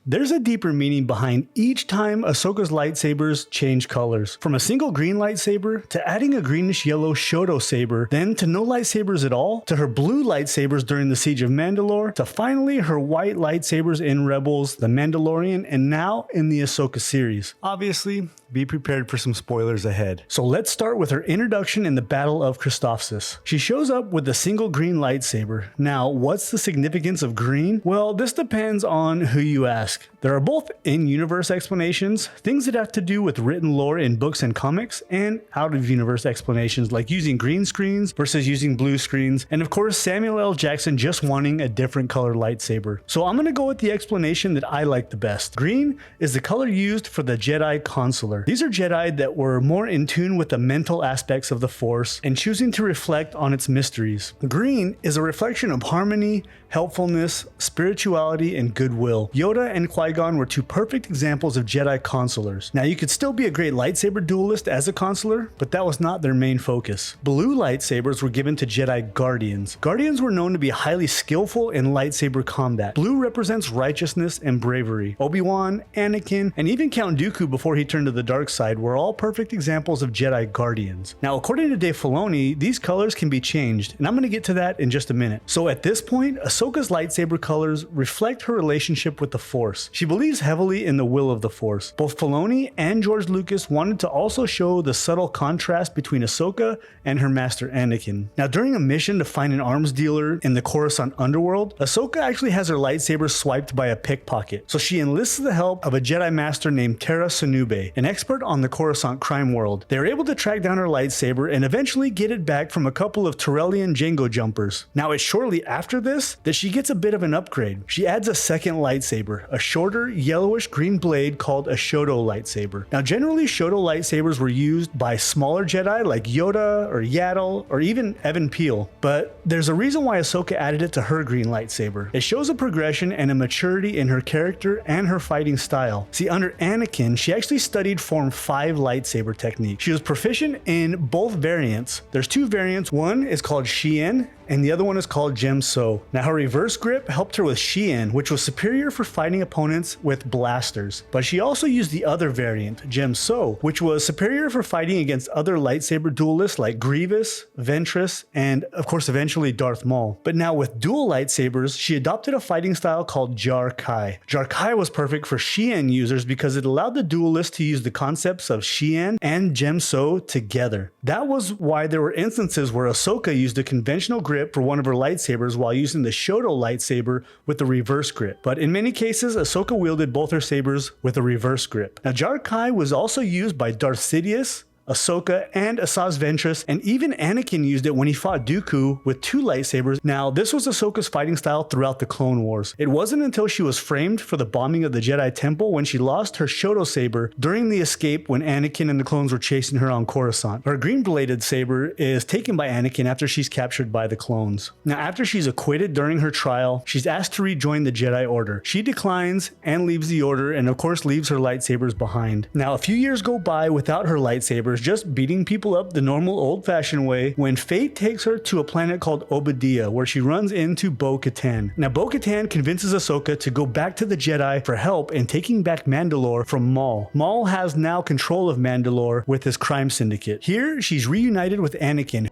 There's a deeper meaning behind each time Ahsoka's lightsabers change colors. From a single green lightsaber, to adding a greenish-yellow Shoto saber, then to no lightsabers at all, to her blue lightsabers during the Siege of Mandalore, to finally her white lightsabers in Rebels, The Mandalorian, and now in the Ahsoka series. Obviously, be prepared for some spoilers ahead. So let's start with her introduction in the Battle of Christophsis. She shows up with a single green lightsaber. Now, what's the significance of green? Well, this depends on who you ask. There are both in-universe explanations, things that have to do with written lore in books and comics, and out-of-universe explanations like using green screens versus using blue screens, and of course Samuel L. Jackson just wanting a different color lightsaber. So I'm gonna go with the explanation that I like the best. Green is the color used for the Jedi Consular. These are Jedi that were more in tune with the mental aspects of the Force and choosing to reflect on its mysteries. Green is a reflection of harmony, helpfulness, spirituality, and goodwill. Yoda and Qui-Gon were two perfect examples of Jedi consulars. Now, you could still be a great lightsaber duelist as a consular, but that was not their main focus. Blue lightsabers were given to Jedi Guardians. Guardians were known to be highly skillful in lightsaber combat. Blue represents righteousness and bravery. Obi-Wan, Anakin, and even Count Dooku before he turned to the dark side were all perfect examples of Jedi Guardians. Now, according to Dave Filoni, these colors can be changed, and I'm going to get to that in just a minute. So at this point, Ahsoka's lightsaber colors reflect her relationship with the Force. She believes heavily in the will of the Force. Both Filoni and George Lucas wanted to also show the subtle contrast between Ahsoka and her master Anakin. Now, during a mission to find an arms dealer in the Coruscant underworld, Ahsoka actually has her lightsaber swiped by a pickpocket. So she enlists the help of a Jedi master named Tera Sinube, an expert on the Coruscant crime world. They are able to track down her lightsaber and eventually get it back from a couple of Torellian Jango jumpers. Now, it's shortly after this that she gets a bit of an upgrade. She adds a second lightsaber, a shorter yellowish green blade called a Shoto lightsaber. Now, generally Shoto lightsabers were used by smaller Jedi like Yoda or Yaddle or even Evan Peel, but there's a reason why Ahsoka added it to her green lightsaber. It shows a progression and a maturity in her character and her fighting style. See, under Anakin, she actually studied Form 5 lightsaber technique. She was proficient in both variants. There's two variants. One is called Shien, and the other one is called Gem So. Now, her reverse grip helped her with Shien, which was superior for fighting opponents with blasters. But she also used the other variant, Gem So, which was superior for fighting against other lightsaber duelists like Grievous, Ventress, and of course eventually Darth Maul. But now with dual lightsabers, she adopted a fighting style called Jar Kai. Jar Kai was perfect for Shien users because it allowed the duelist to use the concepts of Shien and Gem So together. That was why there were instances where Ahsoka used a conventional grip for one of her lightsabers while using the Shoto lightsaber with the reverse grip. But in many cases, Ahsoka wielded both her sabers with a reverse grip. Now, Jar Kai was also used by Darth Sidious, Ahsoka, and Asajj Ventress, and even Anakin used it when he fought Dooku with two lightsabers. Now, this was Ahsoka's fighting style throughout the Clone Wars. It wasn't until she was framed for the bombing of the Jedi Temple when she lost her Shoto saber during the escape when Anakin and the clones were chasing her on Coruscant. Her green-bladed saber is taken by Anakin after she's captured by the clones. Now, after she's acquitted during her trial, she's asked to rejoin the Jedi Order. She declines and leaves the Order, and of course leaves her lightsabers behind. Now, a few years go by without her lightsabers, just beating people up the normal old-fashioned way, when fate takes her to a planet called Obadiah, where she runs into Bo-Katan. Now, Bo-Katan convinces Ahsoka to go back to the Jedi for help in taking back Mandalore from Maul. Maul has now control of Mandalore with his crime syndicate. Here, she's reunited with Anakin.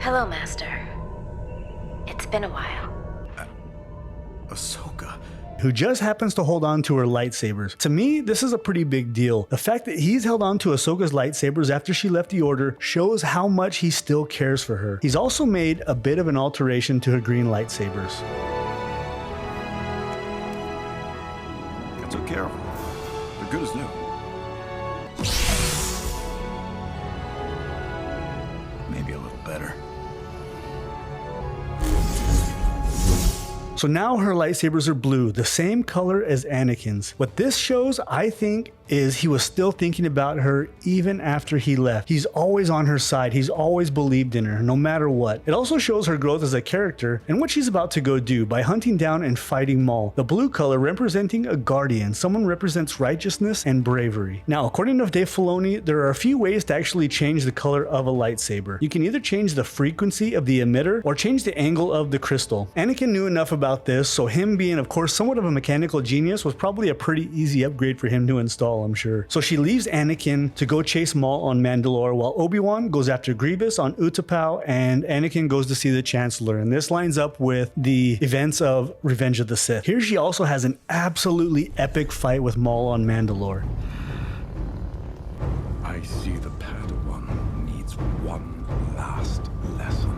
Hello, Master. It's been a while. Ahsoka, who just happens to hold on to her lightsabers. To me, this is a pretty big deal. The fact that he's held on to Ahsoka's lightsabers after she left the Order shows how much he still cares for her. He's also made a bit of an alteration to her green lightsabers. I took care of them. They're good as new. Maybe a little better. So now her lightsabers are blue, the same color as Anakin's. What this shows, I think, is he was still thinking about her even after he left. He's always on her side. He's always believed in her, no matter what. It also shows her growth as a character and what she's about to go do by hunting down and fighting Maul. The blue color representing a guardian. Someone represents righteousness and bravery. Now, according to Dave Filoni, there are a few ways to actually change the color of a lightsaber. You can either change the frequency of the emitter or change the angle of the crystal. Anakin knew enough about this, so him being, of course, somewhat of a mechanical genius was probably a pretty easy upgrade for him to install, I'm sure. So she leaves Anakin to go chase Maul on Mandalore, while Obi-Wan goes after Grievous on Utapau, and Anakin goes to see the Chancellor. And this lines up with the events of Revenge of the Sith. Here she also has an absolutely epic fight with Maul on Mandalore. I see the Padawan needs one last lesson.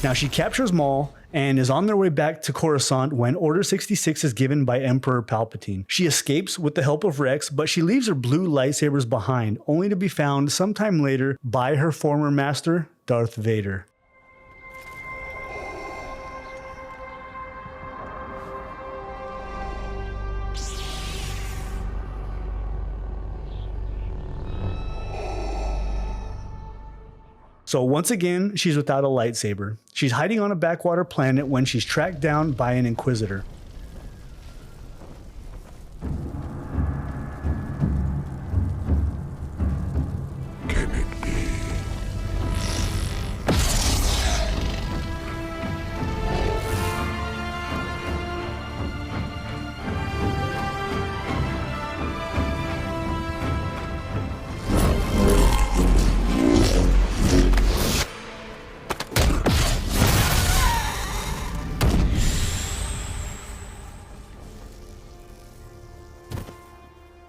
Now she captures Maul and is on their way back to Coruscant when Order 66 is given by Emperor Palpatine. She escapes with the help of Rex, but she leaves her blue lightsabers behind, only to be found sometime later by her former master, Darth Vader. So once again, she's without a lightsaber. She's hiding on a backwater planet when she's tracked down by an Inquisitor. Can it be?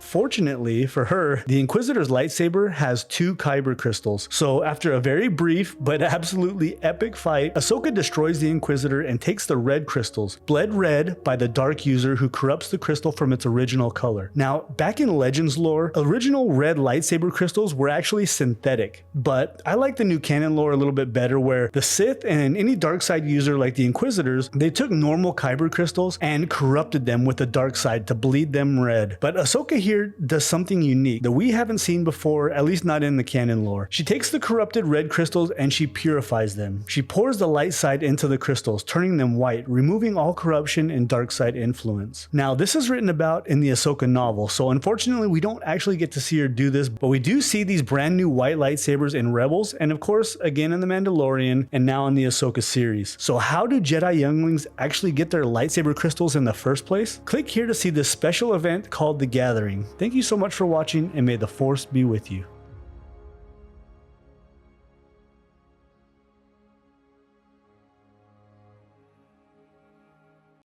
Fortunately for her, the Inquisitor's lightsaber has 2 Kyber crystals. So after a very brief but absolutely epic fight, Ahsoka destroys the Inquisitor and takes the red crystals, bled red by the Dark User who corrupts the crystal from its original color. Now, back in Legends lore, original red lightsaber crystals were actually synthetic, but I like the new canon lore a little bit better where the Sith and any dark side user like the Inquisitors, they took normal Kyber crystals and corrupted them with the dark side to bleed them red. But Ahsoka here does something unique that we haven't seen before, at least not in the canon lore. She takes the corrupted red crystals and she purifies them. She pours the light side into the crystals, turning them white, removing all corruption and dark side influence. Now, this is written about in the Ahsoka novel, so unfortunately we don't actually get to see her do this, but we do see these brand new white lightsabers in Rebels, and of course, again in The Mandalorian, and now in the Ahsoka series. So how do Jedi younglings actually get their lightsaber crystals in the first place? Click here to see this special event called The Gathering. Thank you so much for watching, and may the Force be with you.